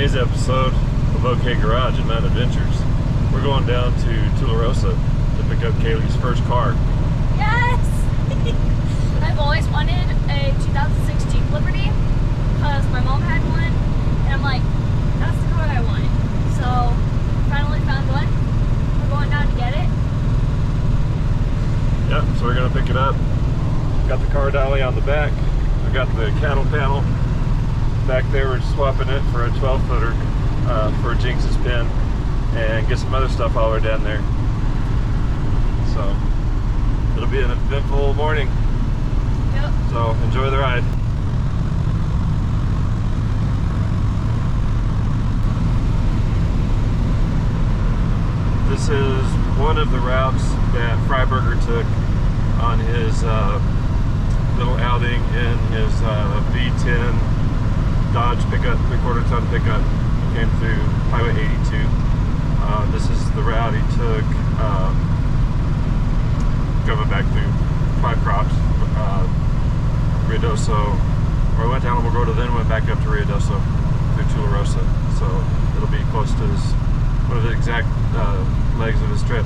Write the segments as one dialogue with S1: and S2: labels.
S1: today's episode of OK Garage and Mountain Adventures. We're going down to Tularosa to pick up Kaylee's first car.
S2: Yes! I've always wanted a 2006 Jeep Liberty because my mom had one, and I'm like, that's the car I want. So, finally found one. We're going down to get it.
S1: Yep, so we're going to pick it up. Got the car dolly on the back. I got the cattle panel. Back there, we're swapping it for a 12-footer for Jinx's pin and get some other stuff while we're down there. So it'll be an eventful morning.
S2: Yep.
S1: So enjoy the ride. This is one of the routes that Freiberger took on his little outing in his V10 Dodge pickup, 3/4 ton pickup. He came through Highway 82. This is the route he took coming back through Five Crops, Ruidoso, or went down Elmo Road, then went back up to Ruidoso through Tularosa. So it'll be close to one of the exact legs of his trip.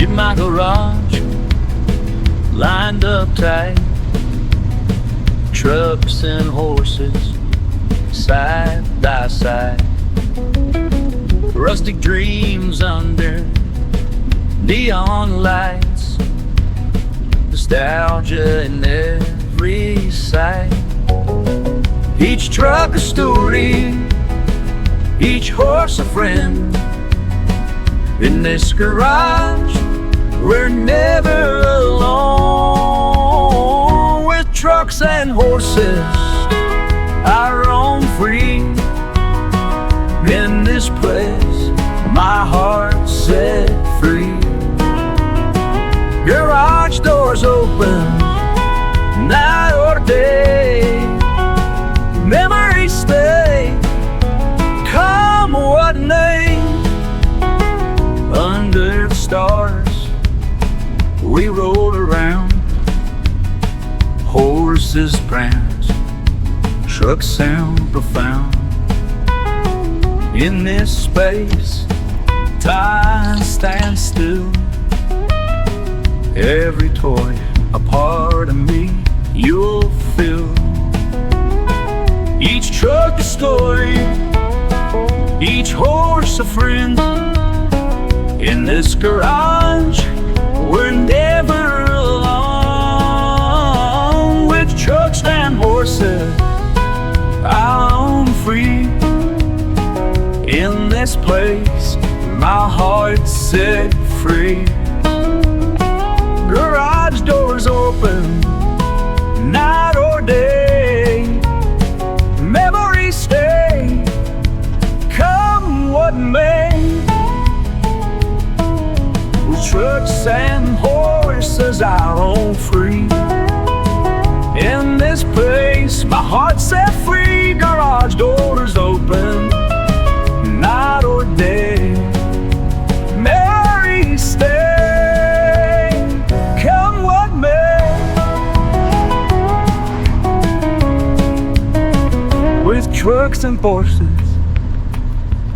S3: My garage lined up tight, trucks and horses side by side, rustic dreams under neon lights, nostalgia in every sight. Each truck a story, each horse a friend. In this garage we're never alone. With trucks and horses I roam free. In this place my heart's set free. Garage doors open night or day. Memories stay, come what may. Under the stars we roll around, horses prance, trucks sound profound. In this space, time stands still. Every toy a part of me you'll feel. Each truck a story, each horse a friend. In this garage we're never alone. With trucks and horses I roam free. In this place my heart's set free. Garage doors open night or day. Memories stay, come what may. Trucks and horses I roam free. In this place my heart's set free. Garage doors open night or day. Memories stay, come what may. With trucks and horses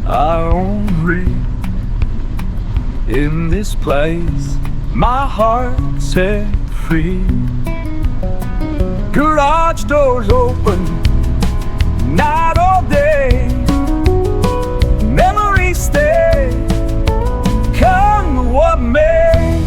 S3: I roam free. In this place my heart's set free. Garage doors open night or day. Memories stay, come what may.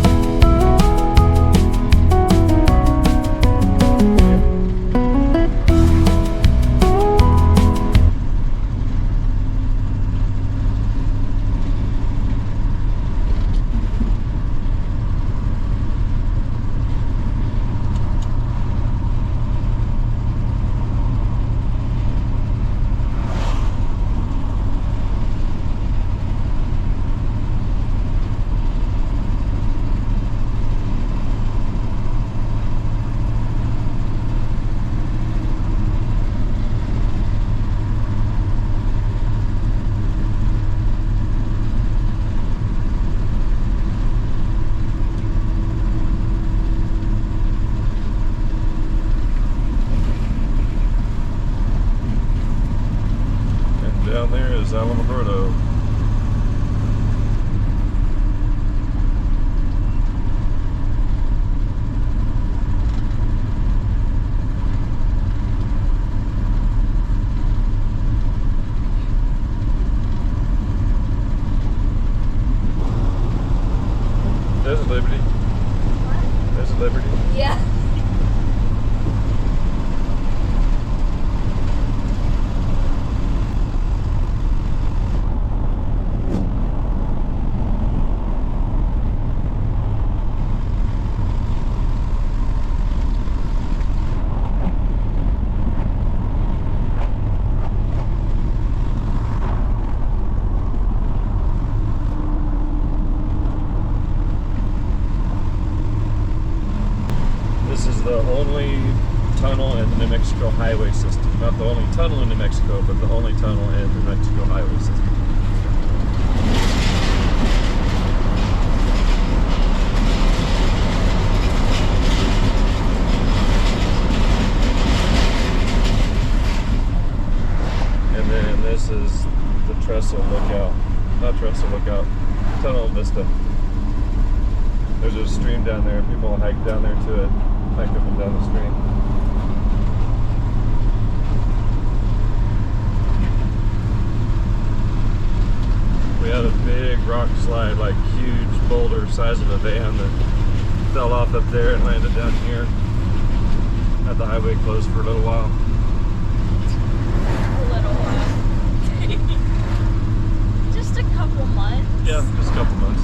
S1: Alamogordo. There's a Liberty.
S2: What?
S1: There's a Liberty.
S2: Yeah.
S1: This is the only tunnel in the New Mexico highway system. Not the only tunnel in New Mexico, but the only tunnel in the New Mexico highway system. And then this is the Trestle Lookout. Not Trestle Lookout, Tunnel Vista. There's a stream down there. People hike down there to it. Hike up and down the stream. We had a big rock slide, like huge boulder size of a van that fell off up there and landed down here. Had the highway closed for a little while.
S2: A little while. Just a couple months.
S1: Yeah, just a couple months.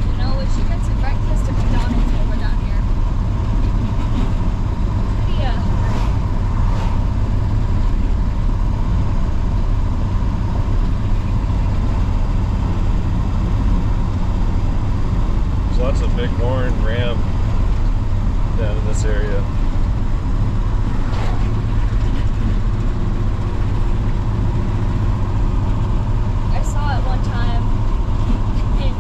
S2: You know, we should get some breakfast at McDonald's while we're down here.
S1: There's lots of Bighorn ram down in this area.
S2: I saw it one time.
S1: Yeah.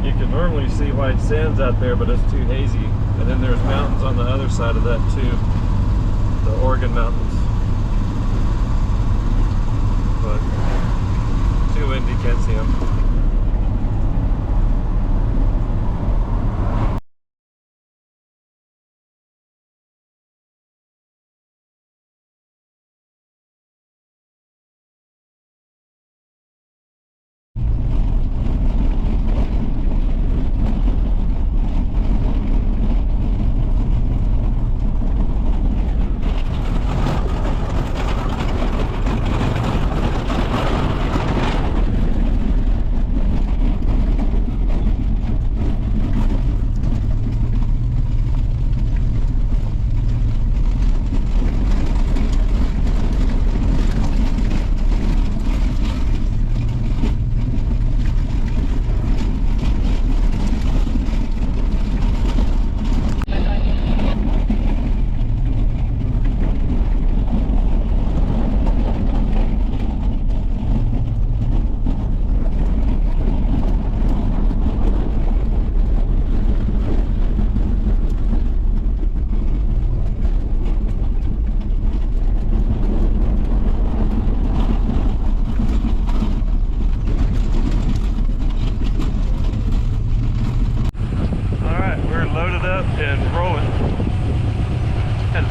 S1: You can normally see white sands out there, but it's too hazy. And then there's mountains on the other side of that too. The Oregon Mountains. But too windy, can't see them.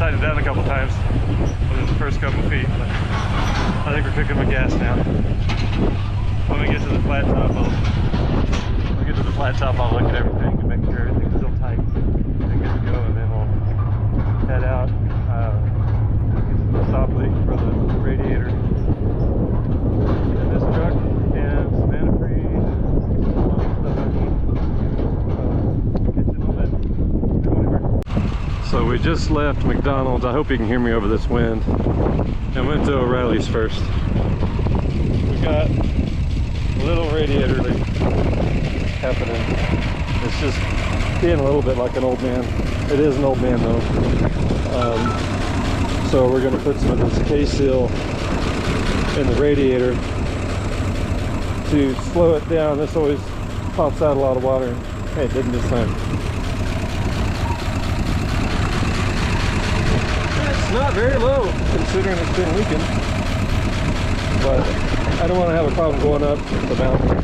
S1: tightened it down a couple times within the first couple feet, but I think we're cooking with gas now. When we get to the flat top, I'll get to the flat top, I'll look at everything to make sure everything's still tight and good to go, and then we'll head out. Get some stop leak for the radiator in this truck and some antifreeze and stuff I need. Catch you in a little bit. So we just left McDonald's. I hope you can hear me over this wind. And went to O'Reilly's first. We got a little radiator leak happening. It's just being a little bit like an old man. It is an old man though. So we're going to put some of this K-Seal in the radiator to slow it down. This always pops out a lot of water. Hey, it didn't this time. It's not very low considering it's been leaking, but I don't want to have a problem going up the mountain.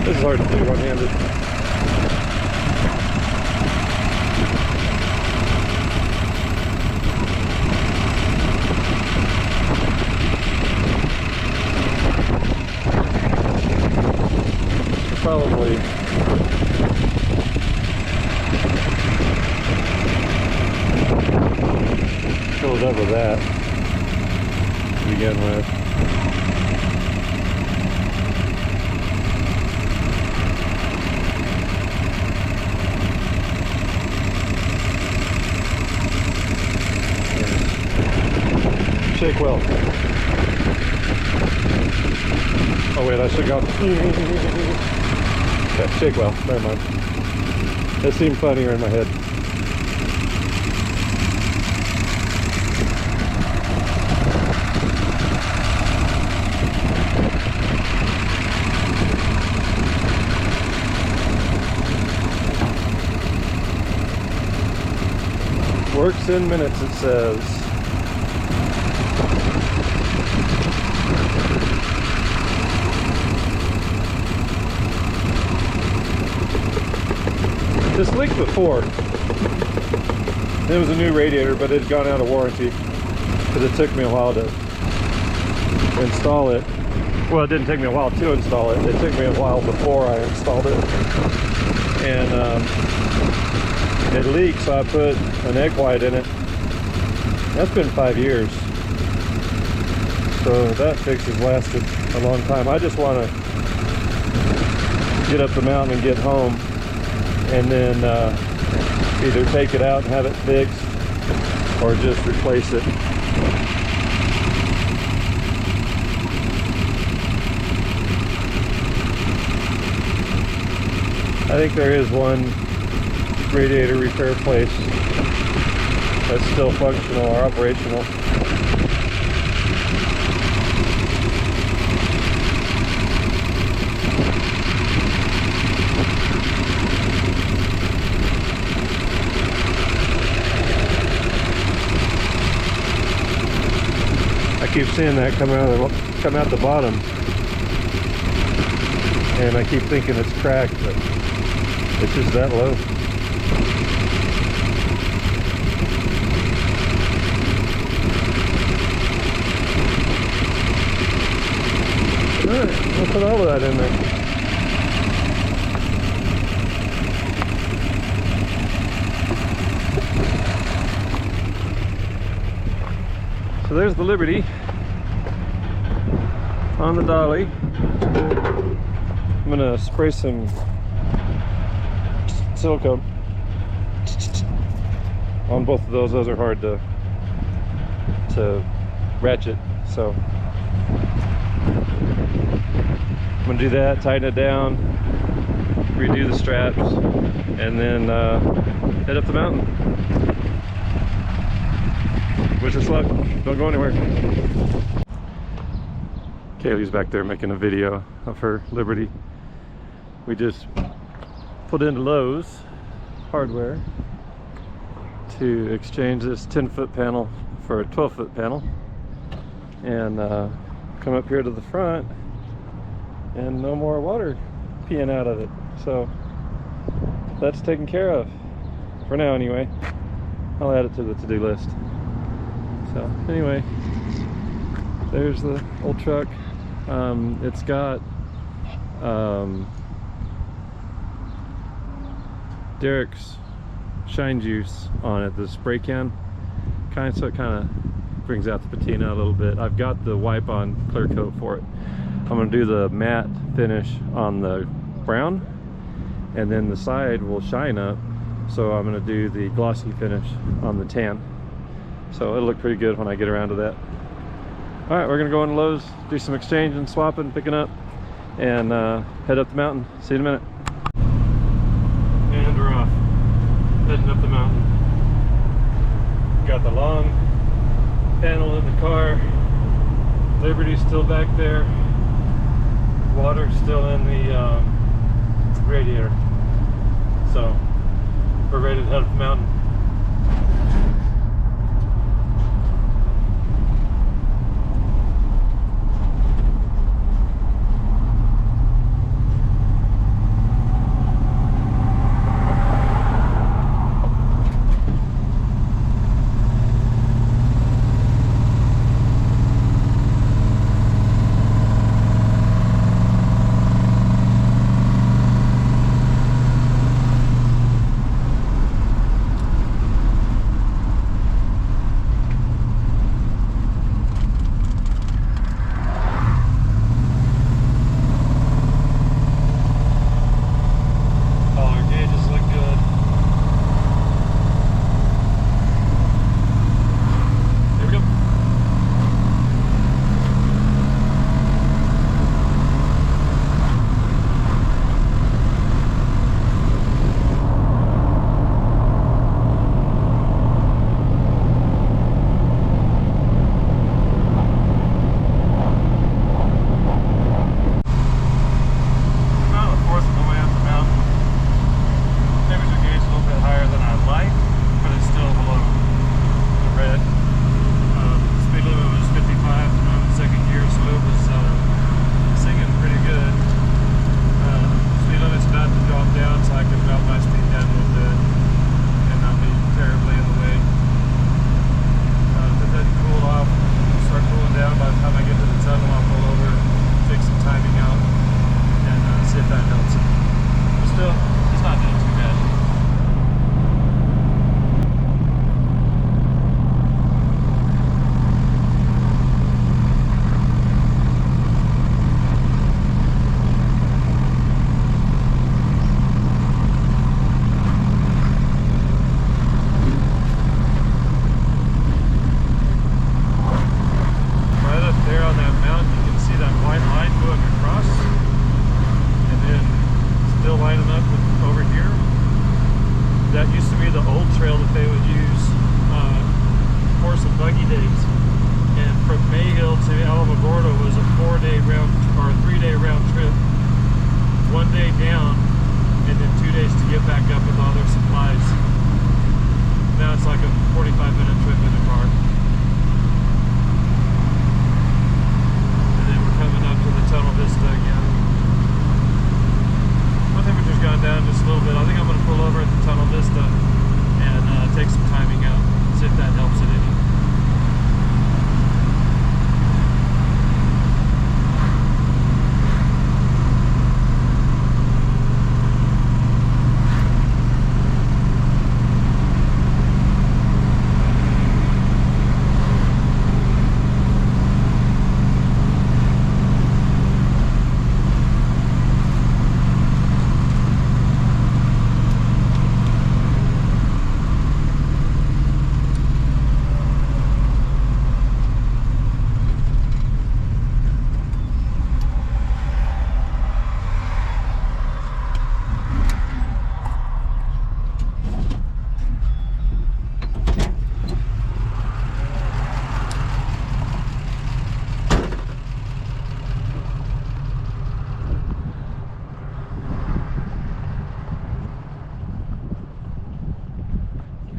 S1: This is hard to do one-handed. Probably goes over that to begin with. Shake well. Oh wait, I should go. Okay, shake well. Never mind. It seemed funnier in my head. Works in minutes, it says. This leaked before. It was a new radiator, but it had gone out of warranty because it took me a while to install it. Well, it didn't take me a while to install it. It took me a while before I installed it. And it leaked, so I put an egg white in it. That's been 5 years. So that fix has lasted a long time. I just want to get up the mountain and get home, and then either take it out and have it fixed or just replace it. I think there is one radiator repair place that's still functional or operational. I keep seeing that come out the bottom, and I keep thinking it's cracked, but it's just that low. Alright, we'll put all of that in there. So there's the Liberty on the dolly. I'm gonna spray some silicone on both of those. Those are hard to ratchet, so I'm gonna do that, tighten it down, redo the straps, and then head up the mountain. Wish us luck. Don't go anywhere. Kaylee's back there making a video of her Liberty. We just put into Lowe's Hardware to exchange this 10-foot panel for a 12-foot panel, and come up here to the front, and no more water peeing out of it. So that's taken care of for now anyway. I'll add it to the to-do list. So anyway, There's the old truck. It's got Derek's Shine Juice on it, the spray can, so it kind of brings out the patina a little bit. I've got the wipe on clear coat for it. I'm going to do the matte finish on the brown, and then the side will shine up, so I'm going to do the glossy finish on the tan. So it'll look pretty good when I get around to that. All right, we're going to go into Lowe's, do some exchange and swapping, picking up, and head up the mountain. See you in a minute. And we're off, heading up the mountain. Got the long panel in the car. Liberty's still back there. Water's still in the radiator. So we're ready to head up the mountain.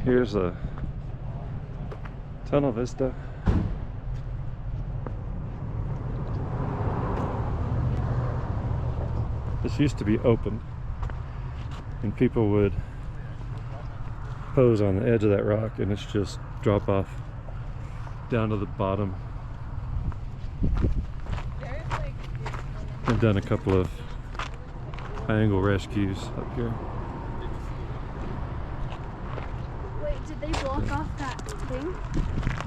S1: Here's a tunnel vista. This used to be open, and people would pose on the edge of that rock, and it's just drop off down to the bottom. I've done a couple of high angle rescues up here.
S2: Wait, did they block off that thing?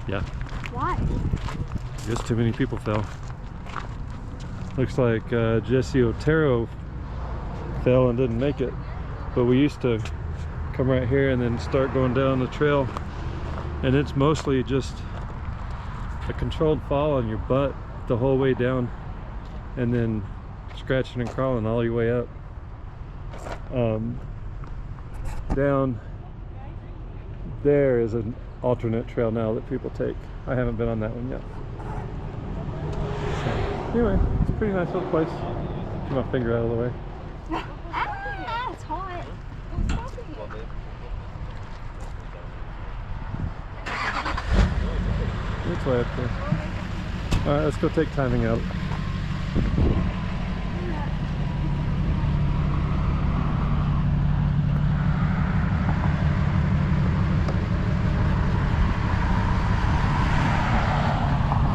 S1: Yeah.
S2: Why?
S1: I guess too many people fell. Looks like Jesse Otero fell and didn't make it. But we used to come right here and then start going down the trail. And it's mostly just a controlled fall on your butt the whole way down. And then scratching and crawling all your way up. Down there is an alternate trail now that people take. I haven't been on that one yet. So, anyway, it's a pretty nice little place. Get my finger out of the way.
S2: It's hot.
S1: It's way up there. Alright, let's go take timing out.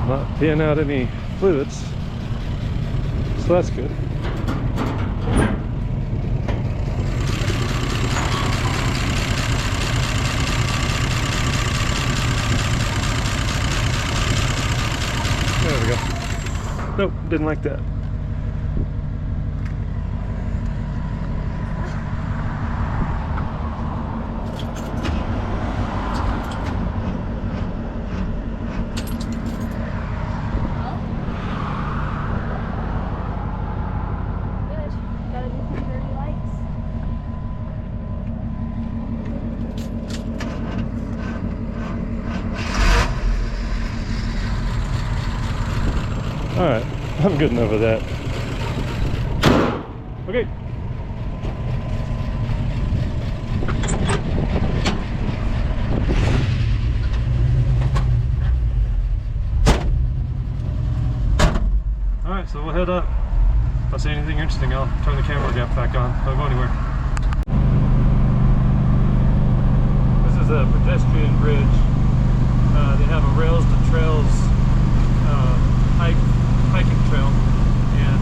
S1: Not peeing out any fluids, so that's good. There we go. Nope, didn't like that. Alright, I'm good enough with that. Okay. Alright, so we'll head up. If I see anything interesting, I'll turn the camera gap back on. Don't go anywhere. This is a pedestrian bridge. They have a rails to trails hiking trail, and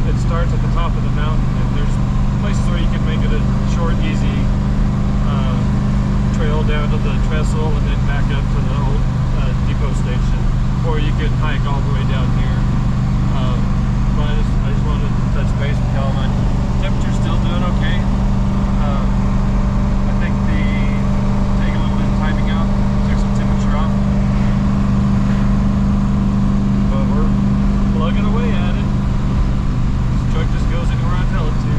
S1: it starts at the top of the mountain, and there's places where you can make it a short, easy trail down to the trestle and then back up to the old depot station, or you could hike all the way down here. But I just wanted to touch base with y'all. My temperature's still doing okay. I think take a little bit of timing out, took some temperature off. But we're plugging away at it. This truck just goes anywhere I tell it to.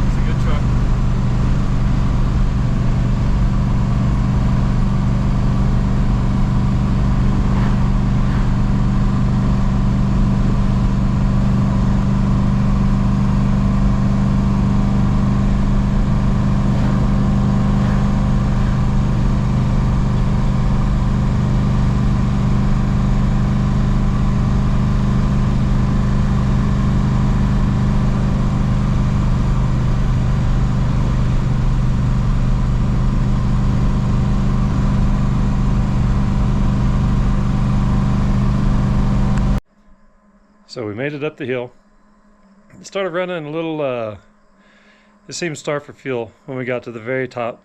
S1: It's a good truck. So we made it up the hill. It started running a little, it seemed to start for fuel when we got to the very top,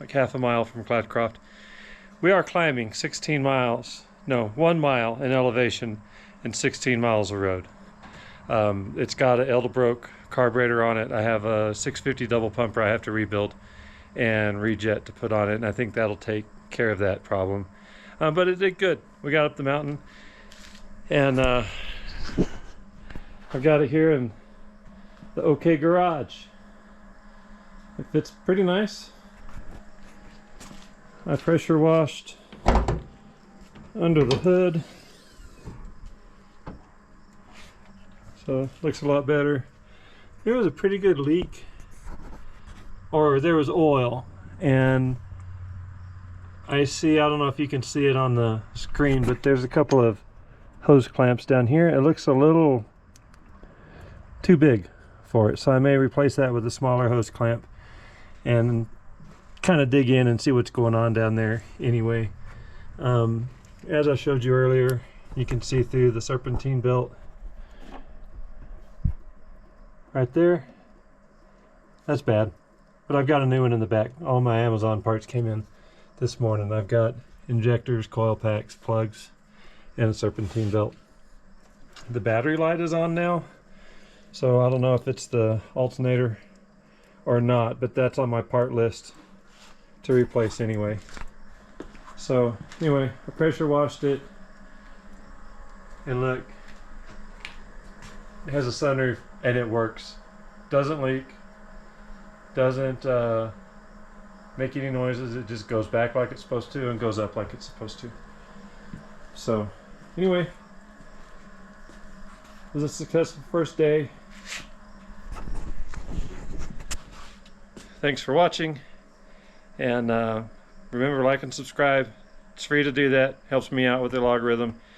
S1: like half a mile from Cladcroft. We are climbing 16 miles, no, 1 mile in elevation and 16 miles of road. It's got an Edelbroke carburetor on it. I have a 650 double pumper I have to rebuild and rejet to put on it, and I think that'll take care of that problem. But it did good. We got up the mountain, and I've got it here in the OK garage. It fits pretty nice. I pressure washed under the hood, so it looks a lot better. There was a pretty good leak, or there was oil, and I don't know if you can see it on the screen, but there's a couple of hose clamps down here. It looks a little too big for it, so I may replace that with a smaller hose clamp and kind of dig in and see what's going on down there anyway. As I showed you earlier, You can see through the serpentine belt right there. That's bad, but I've got a new one in the back. All my Amazon parts came in this morning. I've got injectors, coil packs, plugs, and a serpentine belt. The battery light is on now, so I don't know if it's the alternator or not, but that's on my part list to replace anyway. So anyway, I pressure washed it, and look, it has a sunroof and it works. Doesn't leak, doesn't make any noises. It just goes back like it's supposed to and goes up like it's supposed to. So anyway, it was a successful first day. Thanks for watching, and remember, like and subscribe. It's free to do that. Helps me out with the algorithm.